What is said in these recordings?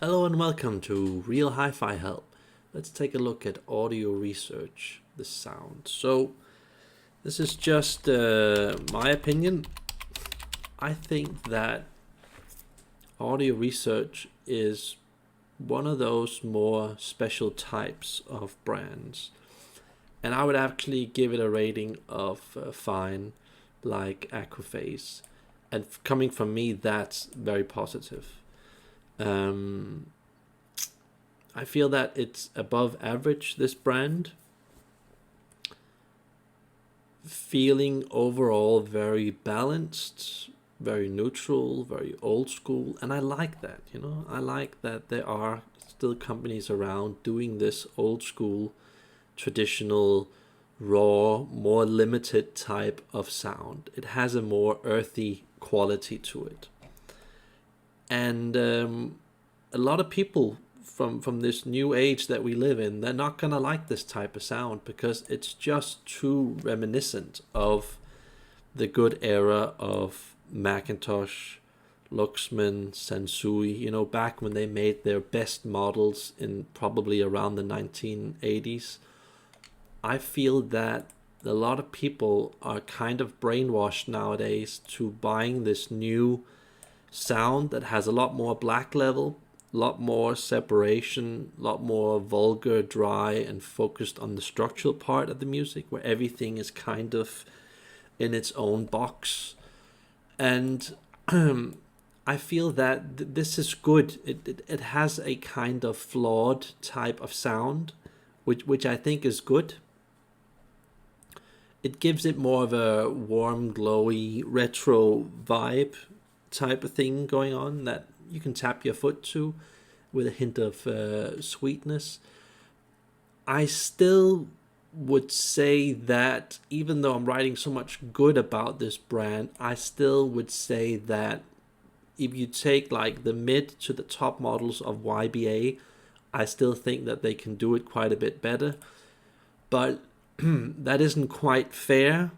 Hello and welcome to Real Hi-Fi Help. Let's take a look at audio research, the sound. So this is just my opinion. I think that audio research is one of those more special types of brands. And I would actually give it a rating of fine, like Aquaphase. And coming from me, that's very positive. I feel that it's above average, this brand. Feeling overall very balanced, very neutral, very old school. And I like that, I like that there are still companies around doing this old school, traditional, raw, more limited type of sound. It has a more earthy quality to it. And a lot of people from this new age that we live in, they're not gonna like this type of sound because it's just too reminiscent of the good era of Macintosh, Luxman, Sansui, back when they made their best models in probably around the 1980s. I feel that a lot of people are kind of brainwashed nowadays to buying this new sound that has a lot more black level, a lot more separation, a lot more vulgar, dry, and focused on the structural part of the music, where everything is kind of in its own box. And I feel that this is good. It has a kind of flawed type of sound, which I think is good. It gives it more of a warm, glowy, retro vibe type of thing going on that you can tap your foot to with a hint of sweetness. I still would say that even though I'm writing so much good about this brand, I still would say that if you take like the mid to the top models of YBA, I still think that they can do it quite a bit better. But that isn't quite fair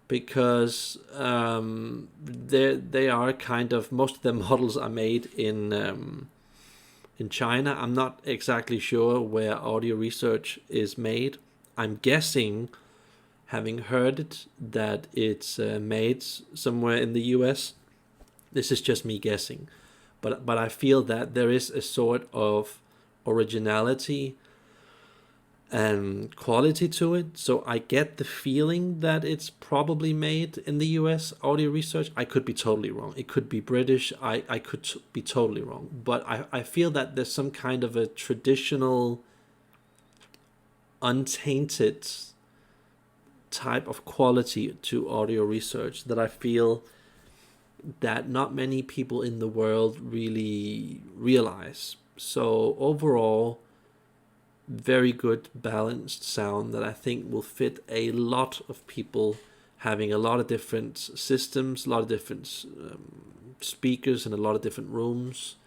because they are kind of, most of the models are made in China. I'm not exactly sure where audio research is made. I'm guessing, having heard it, that it's made somewhere in the US. This is just me guessing, but I feel that there is a sort of originality and quality to it. So I get the feeling that it's probably made in the US audio research. I could be totally wrong. It could be British. I could be totally wrong. But I feel that there's some kind of a traditional, untainted type of quality to audio research that I feel that not many people in the world really realize. So overall, very good balanced sound that I think will fit a lot of people, having a lot of different systems, a lot of different speakers in a lot of different rooms.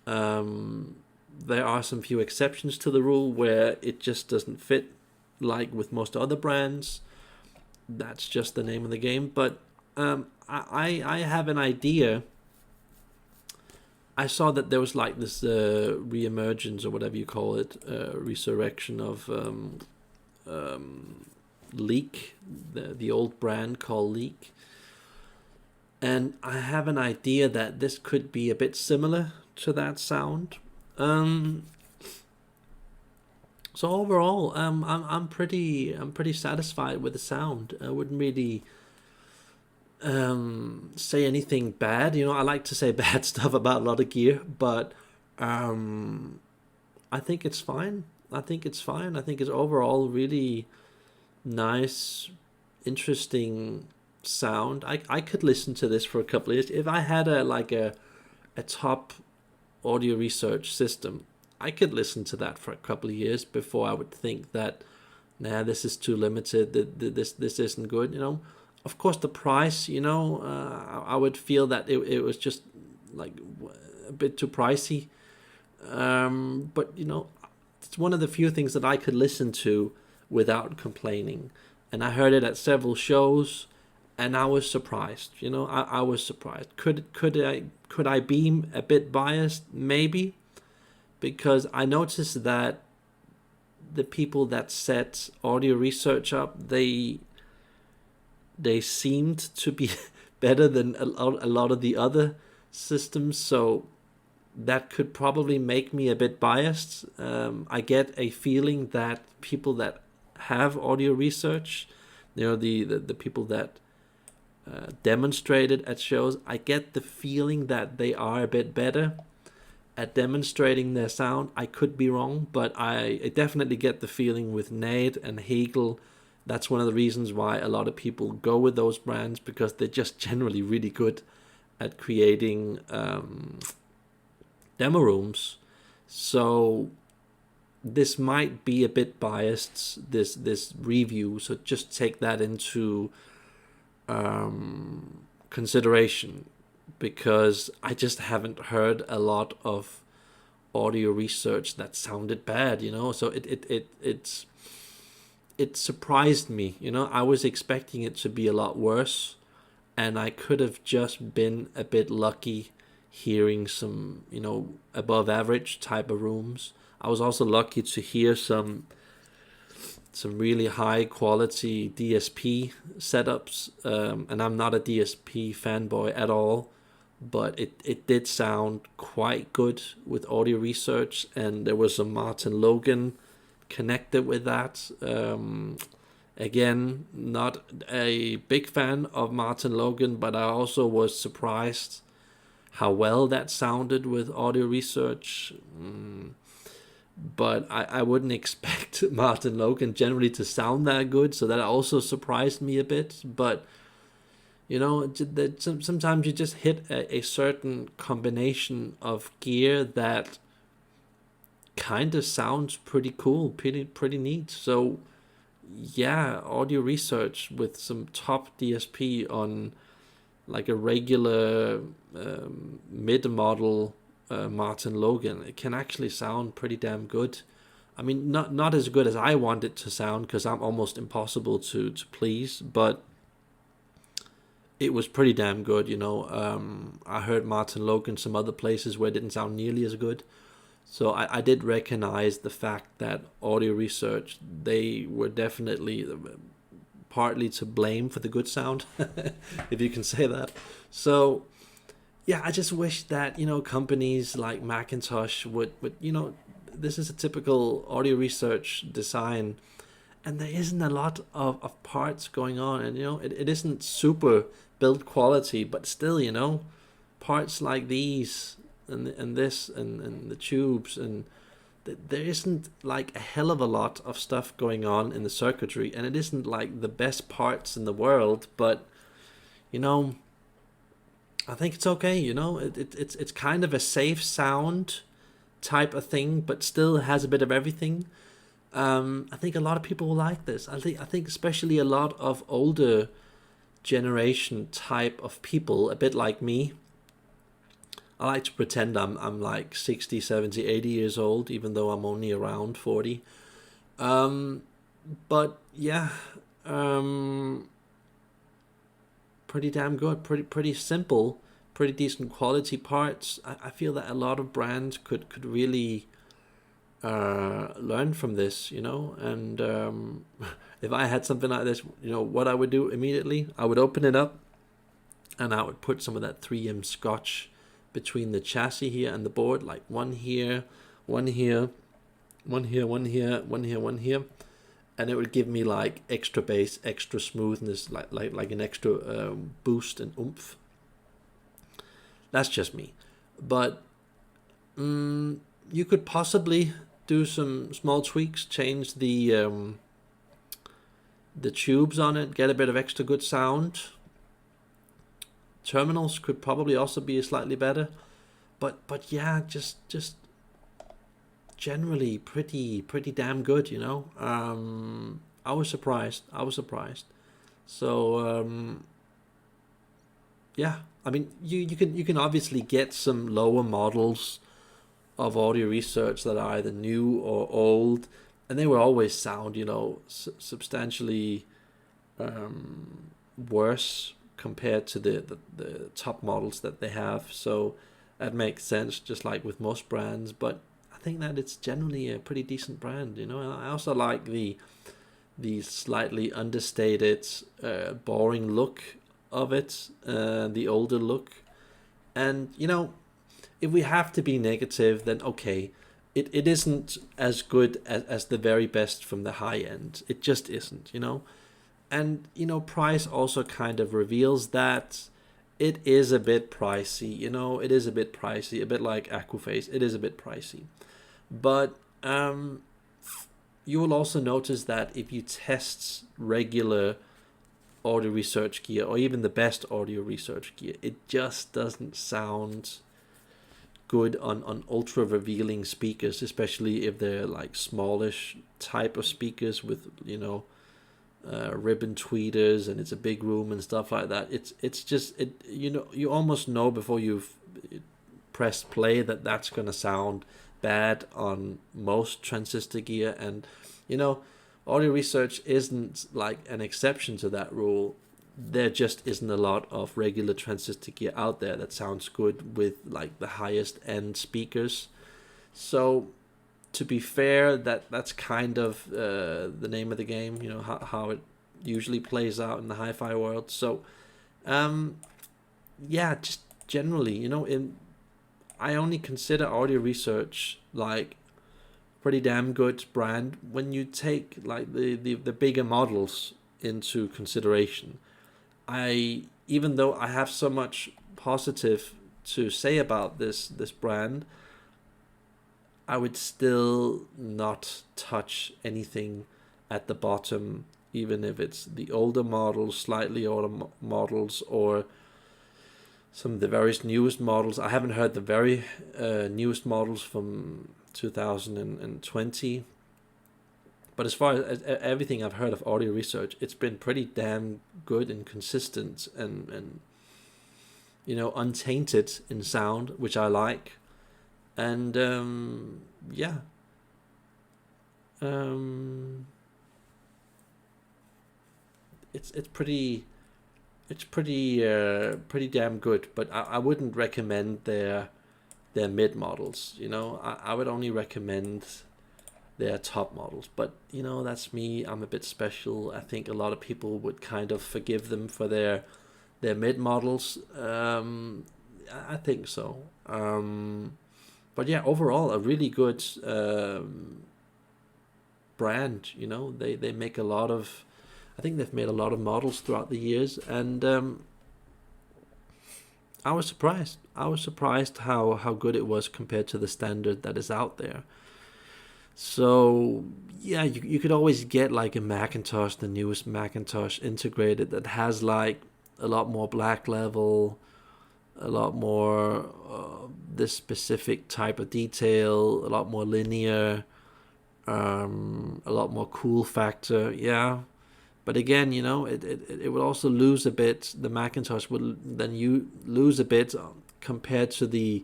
There are some few exceptions to the rule where it just doesn't fit, like with most other brands. That's just the name of the game. But I have an idea. I saw that there was like this re-emergence or whatever you call it, resurrection of Leak, the old brand called Leak. And I have an idea that this could be a bit similar to that sound. So overall, I'm pretty satisfied with the sound. I wouldn't really say anything bad. I like to say bad stuff about a lot of gear, but I think it's fine. I think it's overall really nice, interesting sound. I could listen to this for a couple of years if I had a top audio research system. I could listen to that for a couple of years before I would think that, nah, this is too limited. This isn't good. Of course, the price, I would feel that it was just like a bit too pricey. But it's one of the few things that I could listen to without complaining. And I heard it at several shows, and I was surprised. I was surprised. Could I be a bit biased? Maybe, because I noticed that the people that set audio research up, they seemed to be better than a lot of the other systems. So that could probably make me a bit biased. I get a feeling that people that have audio research, the people that demonstrated at shows, I get the feeling that they are a bit better at demonstrating their sound. I could be wrong, but I definitely get the feeling with Nate and Hegel. That's one of the reasons why a lot of people go with those brands, because they're just generally really good at creating demo rooms. So this might be a bit biased, this review. So just take that into consideration, because I just haven't heard a lot of audio research that sounded bad, So it surprised me, I was expecting it to be a lot worse, and I could have just been a bit lucky hearing some, above average type of rooms. I was also lucky to hear some really high quality DSP setups, and I'm not a DSP fanboy at all, but it did sound quite good with audio research, and there was a Martin Logan connected with that. Again, not a big fan of Martin Logan, but I also was surprised how well that sounded with audio research. But I wouldn't expect Martin Logan generally to sound that good, so that also surprised me a bit. But sometimes you just hit a certain combination of gear that kind of sounds pretty cool, pretty neat. So yeah, audio research with some top DSP on like a regular mid-model Martin Logan, it can actually sound pretty damn good. I mean, not as good as I want it to sound, because I'm almost impossible to please, but it was pretty damn good, I heard Martin Logan some other places where it didn't sound nearly as good. So I did recognize the fact that audio research, they were definitely partly to blame for the good sound, if you can say that. So yeah, I just wish that, companies like Macintosh would, this is a typical audio research design, and there isn't a lot of parts going on, and, it isn't super build quality, but still, parts like these and this and the tubes, and there isn't like a hell of a lot of stuff going on in the circuitry, and it isn't like the best parts in the world, but, I think it's okay, it's kind of a safe sound type of thing, but still has a bit of everything. I think a lot of people will like this. I think especially a lot of older generation type of people, a bit like me. I like to pretend I'm like 60, 70, 80 years old, even though I'm only around 40. But yeah, pretty damn good, pretty simple, pretty decent quality parts. I feel that a lot of brands could really learn from this, and if I had something like this, what I would do immediately, I would open it up and I would put some of that 3M scotch between the chassis here and the board, like one here, one here, one here, one here, one here, one here, and it would give me like extra bass, extra smoothness, like an extra boost and oomph. That's just me, but you could possibly do some small tweaks, change the tubes on it, get a bit of extra good sound. Terminals could probably also be slightly better, but yeah, just generally pretty damn good, I was surprised. So yeah, I mean, you can obviously get some lower models of audio research that are either new or old, and they will always sound, substantially worse compared to the top models that they have. So that makes sense, just like with most brands. But I I think that it's generally a pretty decent brand. You know, and I also like the slightly understated, boring look of it, the older look. And you know, if we have to be negative, then okay, it isn't as good as the very best from the high end. It just isn't, you know. And you know, price also kind of reveals that it is a bit pricey. You know, it is a bit pricey, a bit like Aquaphase. It is a bit pricey, but you will also notice that if you test regular audio research gear or even the best audio research gear, it just doesn't sound good on ultra revealing speakers, especially if they're like smallish type of speakers with, you know, ribbon tweeters, and it's a big room and stuff like that. It's just, it, you know, you almost know before you've pressed play that that's going to sound bad on most transistor gear. And you know, audio research isn't like an exception to that rule. There just isn't a lot of regular transistor gear out there that sounds good with like the highest end speakers. So to be fair, that's kind of the name of the game, you know, how it usually plays out in the hi-fi world. So yeah, just generally, you know, I only consider audio research like pretty damn good brand when you take like the bigger models into consideration. Even though I have so much positive to say about this brand, I would still not touch anything at the bottom, even if it's the older models, slightly older models, or some of the various newest models. I haven't heard the very newest models from 2020. But as far as everything I've heard of audio research, it's been pretty damn good and consistent and you know, untainted in sound, which I like. And yeah, it's pretty damn good. But I wouldn't recommend their mid models. You know, I would only recommend their top models. But you know, that's me. I'm a bit special. I think a lot of people would kind of forgive them for their mid models. I think so. But yeah, overall a really good brand. You know, they make a lot of, I think they've made a lot of models throughout the years, and I was surprised. I was surprised how good it was compared to the standard that is out there. So yeah, you could always get like a Macintosh, the newest Macintosh integrated, that has like a lot more black level, a lot more this specific type of detail, a lot more linear, a lot more cool factor. Yeah, but again, you know, it would also lose a bit. The Macintosh would then you lose a bit compared to the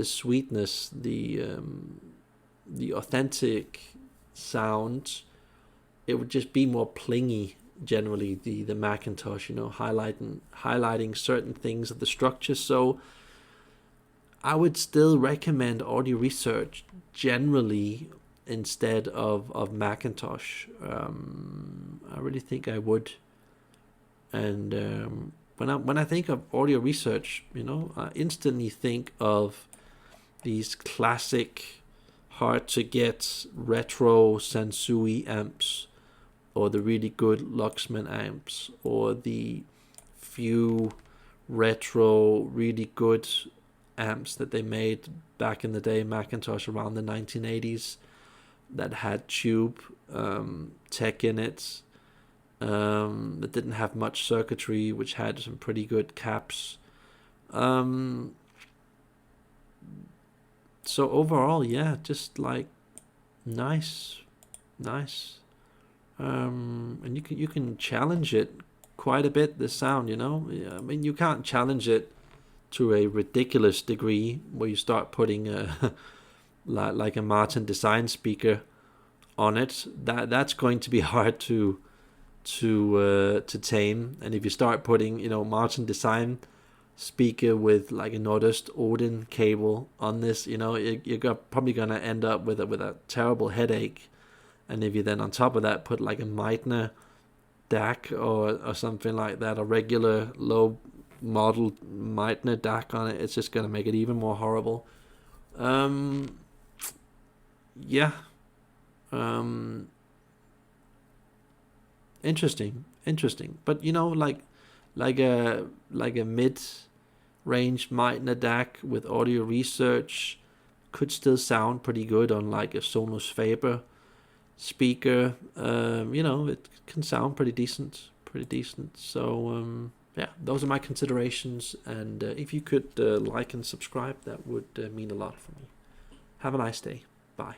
sweetness, the authentic sound. It would just be more plingy generally, the Macintosh, you know, highlighting certain things of the structure. So I would still recommend audio research generally instead of Macintosh. I really think I would. And when I think of audio research, you know, I instantly think of these classic, hard to get retro Sansui amps, or the really good Luxman amps, or the few retro really good amps that they made back in the day, Macintosh, around the 1980s, that had tube tech in it, that didn't have much circuitry, which had some pretty good caps. So overall, yeah, just like nice. And you can challenge it quite a bit, the sound, you know. I mean, you can't challenge it to a ridiculous degree where you start putting a like a Martin design speaker on it. That's going to be hard to tame. And if you start putting, you know, Martin design speaker with like a Nordist Odin cable on this, you're probably gonna end up with a terrible headache. And if you then on top of that put like a Meitner DAC or something like that, a regular low model Meitner DAC on it, it's just gonna make it even more horrible. Yeah. Interesting. But like a mid-range Meitner DAC with audio research could still sound pretty good on like a Sonos Faber speaker. It can sound pretty decent. So yeah, those are my considerations. And if you could like and subscribe, that would mean a lot for me. Have a nice day. Bye.